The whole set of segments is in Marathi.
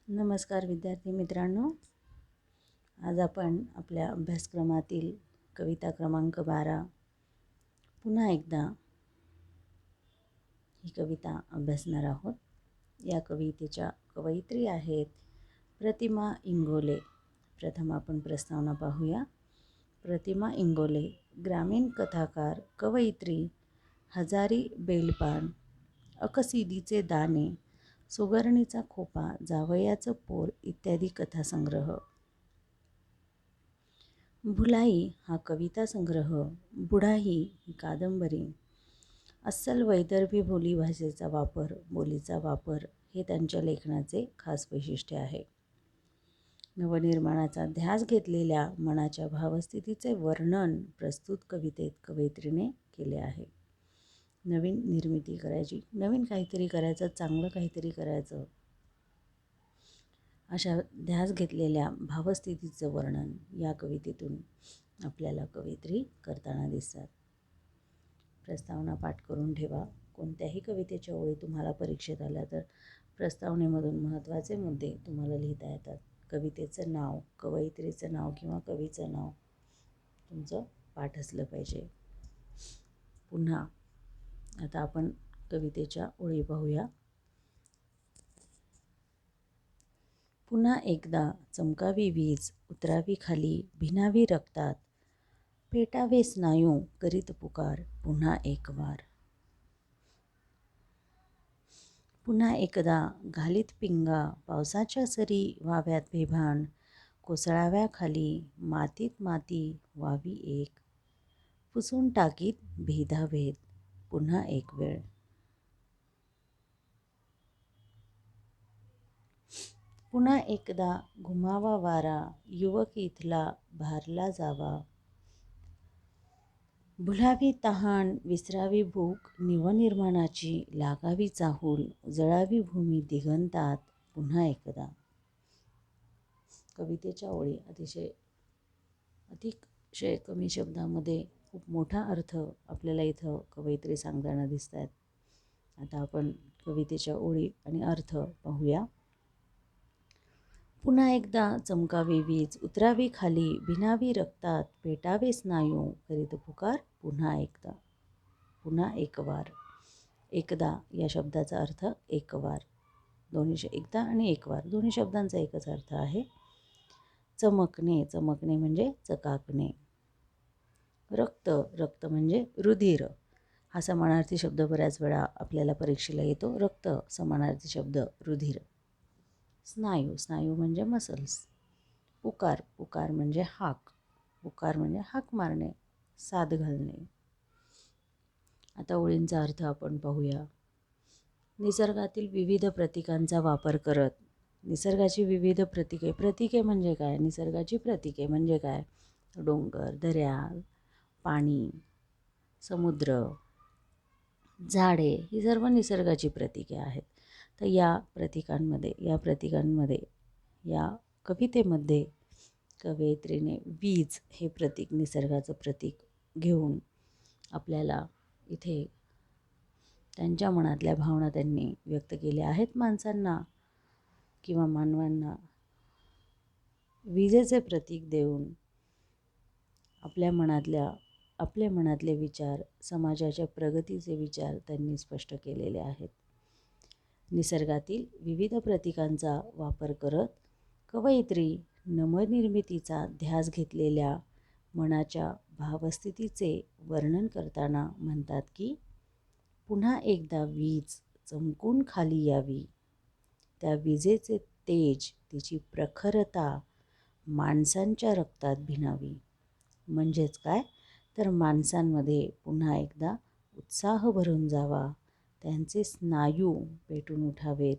नमस्कार विद्यार्थी मित्रांनो, आज आपण आपल्या अभ्यासक्रमातील कविता क्रमांक 12 पुन्हा एकदा ही कविता अभ्यासणार आहोत. या कवितेच्या कवयित्री आहेत प्रतिमा इंगोले. प्रथम आपण प्रस्तावना पाहूया. प्रतिमा इंगोले, ग्रामीण कथाकार, कवयित्री, हजारी बेलपान, अकसिदीचे दाणे, सुगरणीचा खोपा, जावयाचं पोर इत्यादी कथासंग्रह. भुलाई हा कविता संग्रह, बुढाई ही कादंबरी. अस्सल वैदर्भी बोलीभाषेचा बोलीचा वापर हे त्यांच्या लेखनाचे खास वैशिष्ट्य आहे. नवनिर्माणाचा ध्यास घेतलेल्या मनाच्या भावस्थितीचे वर्णन प्रस्तुत कवितेत कवयित्रीने केले आहे. नवीन निर्मिती करायची, नवीन काहीतरी करायचं, चांगलं काहीतरी करायचं, अशा ध्यास घेतलेल्या भावस्थितीचं वर्णन या कवितेतून आपल्याला कवयित्री करताना दिसतात. प्रस्तावना पाठ करून ठेवा. कोणत्याही कवितेच्या ओळी तुम्हाला परीक्षेत आल्या तर प्रस्तावनेमधून महत्त्वाचे मुद्दे तुम्हाला लिहिता येतात. कवितेचं नाव, कवयित्रीचं नाव किंवा कवीचं नाव तुमचं पाठ असलं पाहिजे. पुन्हा आता आपण कवितेच्या ओळी पाहूया. पुन्हा एकदा चमकावी वीज, उतरावी खाली, भिनावी रक्तात, पेटावे स्नायू, करीत पुकार पुन्हा एक वार. पुन्हा एकदा घालीत पिंगा, पावसाच्या सरी व्हाव्यात बेभान, कोसळाव्या खाली, मातीत माती व्हावी एक, पुसून टाकीत भेदाभेद पुन्हा एक वेळ. पुन्हा एकदा घुमावा वारा, युवक इथला भारला जावा, भुलावी तहान, विसरावी भूक, नवनिर्माणाची लागावी चाहूल, उजळावी भूमी दिगंतात पुन्हा एकदा. कवितेच्या ओळी अतिशय कमी शब्दामध्ये खूप मोठा अर्थ आपल्याला इथं कवयित्री सांगताना दिसत आहेत. आता आपण कवितेच्या ओळी आणि अर्थ पाहूया. पुन्हा एकदा चमकावी वीज, उतरावी खाली, भिनावी रक्तात, पेटावे स्नायू, करीत पुकार पुन्हा एकदा, पुन्हा एक वार. एकदा या शब्दाचा अर्थ एक वार, एकदा आणि एक वार दोन्ही शब्दांचा एकच अर्थ आहे. चमकणे, चमकणे म्हणजे चकाकणे. रक्त, रक्त म्हणजे रुधिर. हा समानार्थी शब्द बऱ्याच वेळा आपल्याला परीक्षेला येतो. रक्त समानार्थी शब्द रुधिर. स्नायू, स्नायू म्हणजे मसल्स. पुकार, पुकार म्हणजे हाक, पुकार म्हणजे हाक मारणे, साद घालणे. आता ओळींचा अर्थ आपण पाहूया. निसर्गातील विविध प्रतीकांचा वापर करत, निसर्गाची विविध प्रतीके, प्रतीके म्हणजे काय? निसर्गाची प्रतीके म्हणजे काय? डोंगर, दऱ्या, पाणी, समुद्र, झाडे ही सर्व निसर्गाची प्रतीके आहेत. तर या प्रतीकांमध्ये या कवितेमध्ये कवयित्रीने वीज हे प्रतीक, निसर्गाचं प्रतीक घेऊन आपल्याला इथे त्यांच्या मनातल्या भावना त्यांनी व्यक्त केल्या आहेत. माणसांना किंवा मानवांना विजेचे प्रतीक देऊन आपल्या मनातले विचार, समाजाच्या प्रगतीचे विचार त्यांनी स्पष्ट केलेले आहेत. निसर्गातील विविध प्रतीकांचा वापर करत कवयित्री नवनिर्मितीचा ध्यास घेतलेल्या मनाच्या भावस्थितीचे वर्णन करताना म्हणतात की, पुन्हा एकदा वीज चमकून खाली यावी, त्या विजेचे तेज, तिची प्रखरता माणसांच्या रक्तात भिनावी. म्हणजेच काय? तर माणसांमध्ये पुन्हा एकदा उत्साह भरून जावा, त्यांचे स्नायू पेटून उठावेत.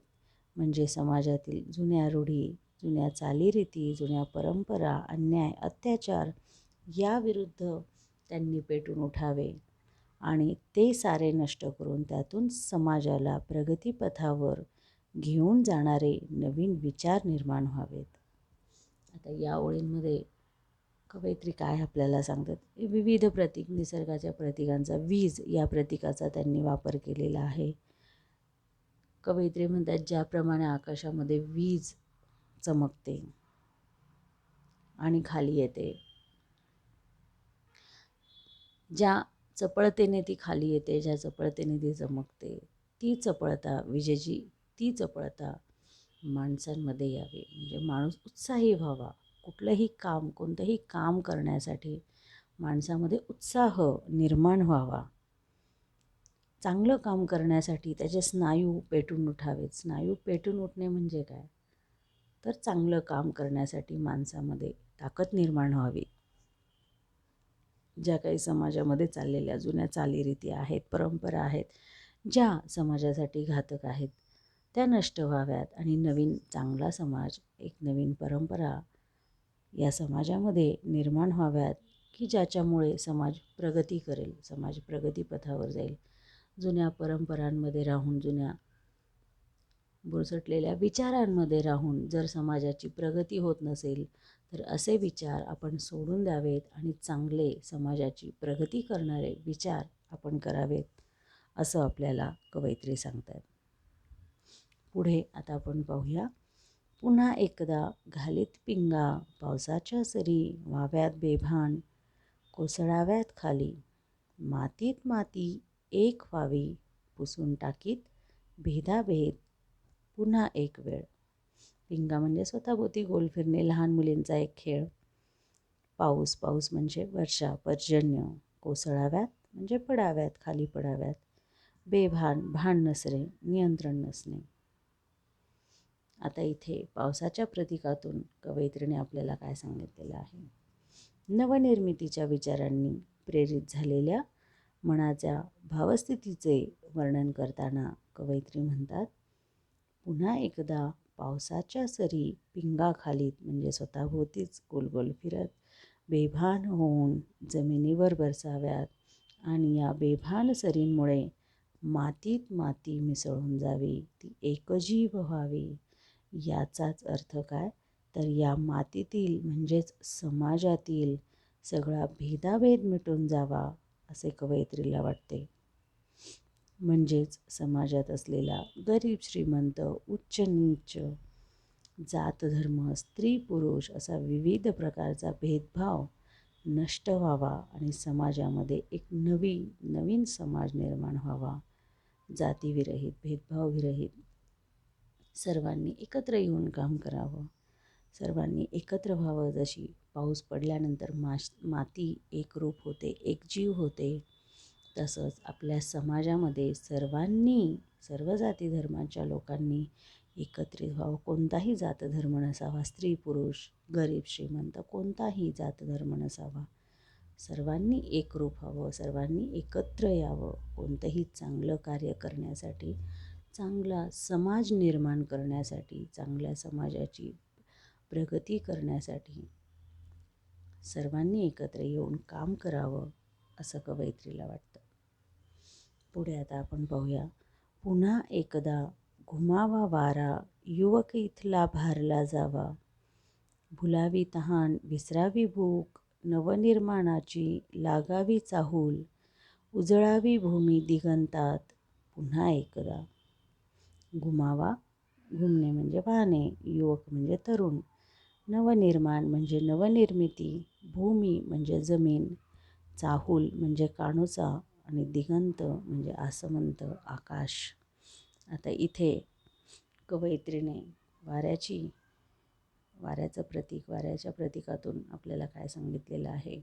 म्हणजे समाजातील जुन्या रूढी, जुन्या चालीरीती, जुन्या परंपरा, अन्याय, अत्याचार याविरुद्ध त्यांनी पेटून उठावे आणि ते सारे नष्ट करून त्यातून समाजाला प्रगतीपथावर घेऊन जाणारे नवीन विचार निर्माण व्हावेत. आता या ओळींमध्ये कवयित्री काय आपल्याला सांगतात? विविध प्रतीक, निसर्गाच्या प्रतीकांचा, वीज या प्रतीकाचा त्यांनी वापर केलेला आहे. कवयित्री म्हणतात, ज्याप्रमाणे आकाशामध्ये वीज चमकते आणि खाली येते. ज्या चपळतेने ती खाली येते, ज्या चपळतेने ती चमकते, ती चपळता विजेची, ती चपळता माणसांमध्ये यावी. म्हणजे माणूस उत्साही व्हावा. कुठलंही काम, कोणतंही काम करण्यासाठी माणसामध्ये उत्साह निर्माण व्हावा. चांगलं काम करण्यासाठी त्याचे स्नायू पेटून उठावेत. स्नायू पेटून उठणे म्हणजे काय? तर चांगलं काम करण्यासाठी माणसामध्ये ताकद निर्माण व्हावी. ज्या काही समाजामध्ये चाललेल्या जुन्या चालीरीती आहेत, परंपरा आहेत, ज्या समाजासाठी घातक आहेत, त्या नष्ट व्हाव्यात आणि नवीन चांगला समाज, एक नवीन परंपरा या समाजामध्ये निर्माण व्हाव्यात, की ज्याच्यामुळे समाज प्रगती करेल, समाज प्रगतीपथावर जाईल. जुन्या परंपरांमध्ये राहून, जुन्या बुरसटलेल्या विचारांमध्ये राहून जर समाजाची प्रगती होत नसेल, तर असे विचार आपण सोडून द्यावेत आणि चांगले समाजाची प्रगती करणारे विचार आपण करावेत, असं आपल्याला कवयित्री सांगतात. पुढे आता आपण पाहूया. पुन्हा एकदा घालीत पिंगा, पावसाच्या सरी व्हाव्यात बेभान, कोसळाव्यात खाली, मातीत माती एक व्हावी, पुसून टाकीत भेदाभेद पुन्हा एक वेळ. पिंगा म्हणजे स्वतःभोवती गोल फिरणे, लहान मुलींचा एक खेळ. पाऊस, पाऊस म्हणजे वर्षा, पर्जन्य. कोसळाव्यात म्हणजे पडाव्यात, खाली पडाव्यात. बेभान, भान नसणे, नियंत्रण नसणे. आता इथे पावसाच्या प्रतीकातून कवयित्रीने आपल्याला काय सांगितलेलं आहे? नवनिर्मितीच्या विचारांनी प्रेरित झालेल्या मनाच्या भावस्थितीचे वर्णन करताना कवयित्री म्हणतात, पुन्हा एकदा पावसाच्या सरी पिंगाखालीत म्हणजे स्वतःभोवतीच गोलगोल फिरत बेभान होऊन जमिनीवर बरसाव्यात आणि या बेभान सरींमुळे मातीत माती मिसळून जावी, ती एकजीव व्हावी. याचाच अर्थ काय? तर या मातीतील म्हणजेच समाजातील सगळा भेदाभेद मिटून जावा, असे कवयित्रीला वाटते. म्हणजेच समाजात असलेला गरीब श्रीमंत, उच्च नीच, जात धर्म, स्त्री पुरुष असा विविध प्रकारचा भेदभाव नष्ट व्हावा आणि समाजामध्ये एक नवीन समाज निर्माण व्हावा. जातीविरहित, भेदभावविरहित, सर्वांनी एकत्र येऊन काम करावं, सर्वांनी एकत्र व्हावं. जशी पाऊस पडल्यानंतर माती एकरूप होते, एकजीव होते, तसंच आपल्या समाजामध्ये सर्व जाती धर्माच्या लोकांनी एकत्रित व्हावं. कोणताही जातधर्म नसावा, स्त्री पुरुष, गरीब श्रीमंत, कोणताही जातधर्म नसावा. सर्वांनी एकरूप व्हावं, सर्वांनी एकत्र यावं. कोणतंही चांगलं कार्य करण्यासाठी, चांगला समाज निर्माण करण्यासाठी, चांगल्या समाजाची प्रगती करण्यासाठी सर्वांनी एकत्र येऊन काम करावं, असं कवयित्रीला वाटतं. पुढे आता आपण पाहूया. पुन्हा एकदा घुमावा वारा, युवक इथला भारला जावा, भुलावी तहान, विसरावी भूक, नवनिर्माणाची लागावी चाहूल, उजळावी भूमी दिगंतात पुन्हा एकदा. घुमावा, घुमणे म्हणजे वाहने, युवक म्हणजे तरुण, नवनिर्माण म्हणजे नवनिर्मिती, भूमी म्हणजे जमीन, चाहूल म्हणजे काणोचा आणि दिगंत म्हणजे आसमंत, आकाश. आता इथे कवयित्रीने वाऱ्याच्या प्रतीकातून आपल्याला काय सांगितलेलं आहे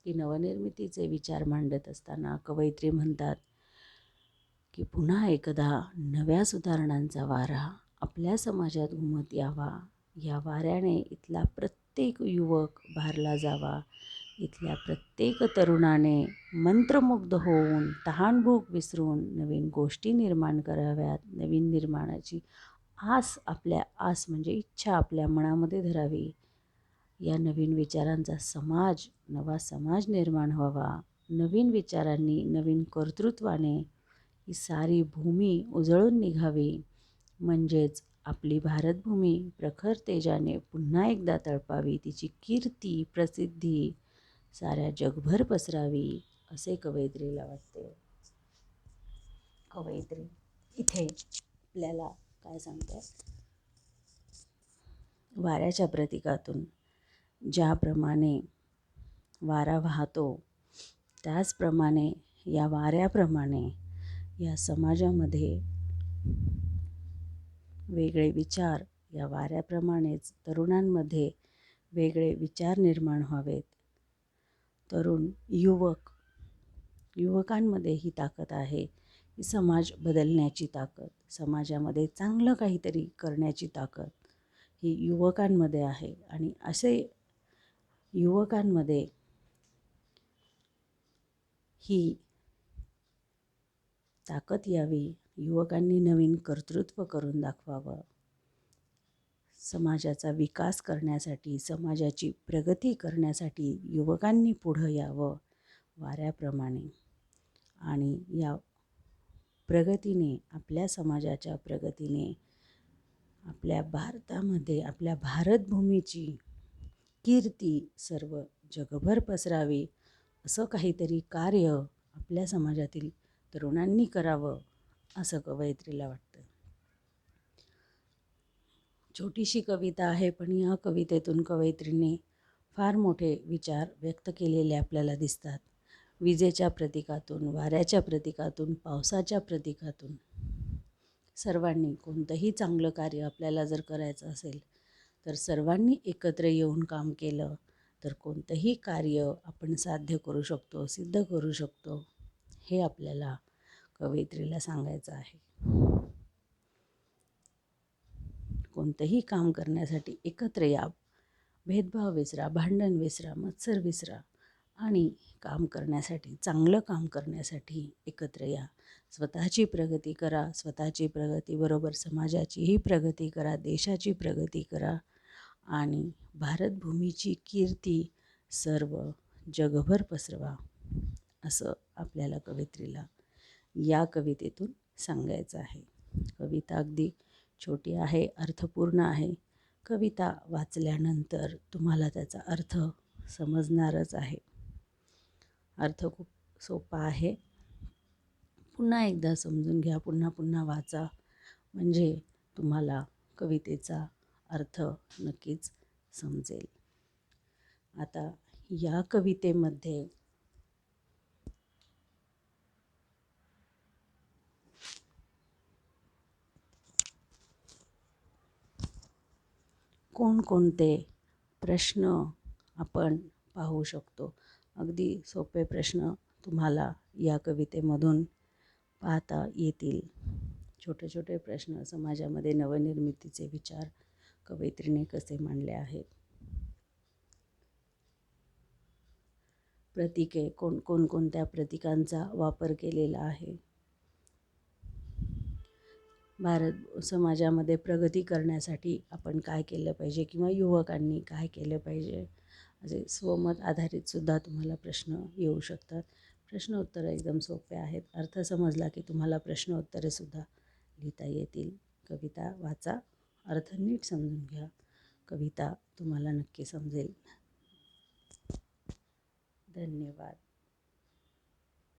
की नवनिर्मितीचे विचार मांडत असताना कवयित्री म्हणतात की पुन्हा एकदा नव्या सुधारणांचा वारा आपल्या समाजात घुमत यावा. या वाऱ्याने इथला प्रत्येक युवक भारला जावा, इथल्या प्रत्येक तरुणाने मंत्रमुग्ध होऊन तहानभूक विसरून नवीन गोष्टी निर्माण कराव्यात. नवीन निर्माणाची आस म्हणजे इच्छा आपल्या मनामध्ये धरावी. या नवीन विचारांचा नवा समाज निर्माण व्हावा. नवीन विचारांनी, नवीन कर्तृत्वाने ही सारी भूमी उजळून निघावी. म्हणजेच आपली भारतभूमी प्रखर तेजाने पुन्हा एकदा तळपावी, तिची कीर्ती, प्रसिद्धी साऱ्या जगभर पसरावी, असे कवयित्रीला वाटते. कवयित्री इथे आपल्याला काय सांगतात? वाऱ्याच्या प्रतीकातून ज्याप्रमाणे वारा वाहतो त्याचप्रमाणे या वाऱ्याप्रमाणे या समाजामध्ये वेगळे विचार, या वाऱ्याप्रमाणेच तरुणांमध्ये वेगळे विचार निर्माण व्हावेत. तरुण युवकांमध्ये ही ताकद आहे, ही समाज बदलण्याची ताकद, समाजामध्ये चांगलं काहीतरी करण्याची ताकद ही युवकांमध्ये आहे. आणि असे युवकांमध्ये ही ताकद यावी, युवकांनी नवीन कर्तृत्व करून दाखवावं, समाजाचा विकास करण्यासाठी, समाजाची प्रगती करण्यासाठी युवकांनी पुढं यावं वाऱ्याप्रमाणे. आणि या प्रगतीने, आपल्या समाजाच्या प्रगतीने आपल्या भारतामध्ये, आपल्या भारतभूमीची कीर्ती सर्व जगभर पसरावी, असं काहीतरी कार्य आपल्या समाजातील तरुणांनी करावं असं कवयित्रीला वाटतं. छोटीशी कविता आहे, पण या कवितेतून कवयित्रीने फार मोठे विचार व्यक्त केलेले आपल्याला दिसतात. विजेच्या प्रतीकातून, वाऱ्याच्या प्रतीकातून, पावसाच्या प्रतीकातून सर्वांनी कोणतंही चांगलं कार्य आपल्याला जर करायचं असेल तर सर्वांनी एकत्र येऊन काम केलं तर कोणतंही कार्य आपण साध्य करू शकतो, सिद्ध करू शकतो, हे आपल्याला कवयित्रीला सांगायचं आहे. कोणतंही काम करण्यासाठी एकत्र या, भेदभाव विसरा, भांडण विसरा, मत्सर विसरा आणि काम करण्यासाठी, चांगलं काम करण्यासाठी एकत्र या. स्वतःची प्रगती करा, स्वतःची प्रगतीबरोबर समाजाचीही प्रगती करा, देशाची प्रगती करा आणि भारतभूमीची कीर्ती सर्व जगभर पसरवा, असं आपल्याला कवयित्रीला या कवितेतून सांगायचं आहे. कविता अगदी छोटी आहे, अर्थपूर्ण आहे. कविता वाचल्यानंतर तुम्हाला त्याचा अर्थ समजणारच आहे. अर्थ खूप सोपा आहे. पुन्हा एकदा समजून घ्या, पुन्हा पुन्हा वाचा, म्हणजे तुम्हाला कवितेचा अर्थ नक्कीच समजेल. आता या कवितेमध्ये कोणकोणते प्रश्न आपण पाहू शकतो. अगदी सोपे प्रश्न तुम्हाला या कवितेमधून पाहता येतील. छोटे छोटे प्रश्न, समाजामध्ये नवनिर्मितीचे विचार कवयित्रीने कसे मांडले आहेत. प्रतीके, कोणकोणत्या प्रतीकांचा वापर केलेला आहे. भारत समाजामध्ये प्रगती करण्यासाठी आपण काय केलं पाहिजे किंवा युवकांनी काय केलं पाहिजे, असे स्वमत आधारितसुद्धा तुम्हाला प्रश्न येऊ शकतात. प्रश्न उत्तरं एकदम सोपे आहेत. अर्थ समजला की तुम्हाला प्रश्न उत्तरेसुद्धा लिहिता येतील. कविता वाचा, अर्थ नीट समजून घ्या, कविता तुम्हाला नक्की समजेल. धन्यवाद.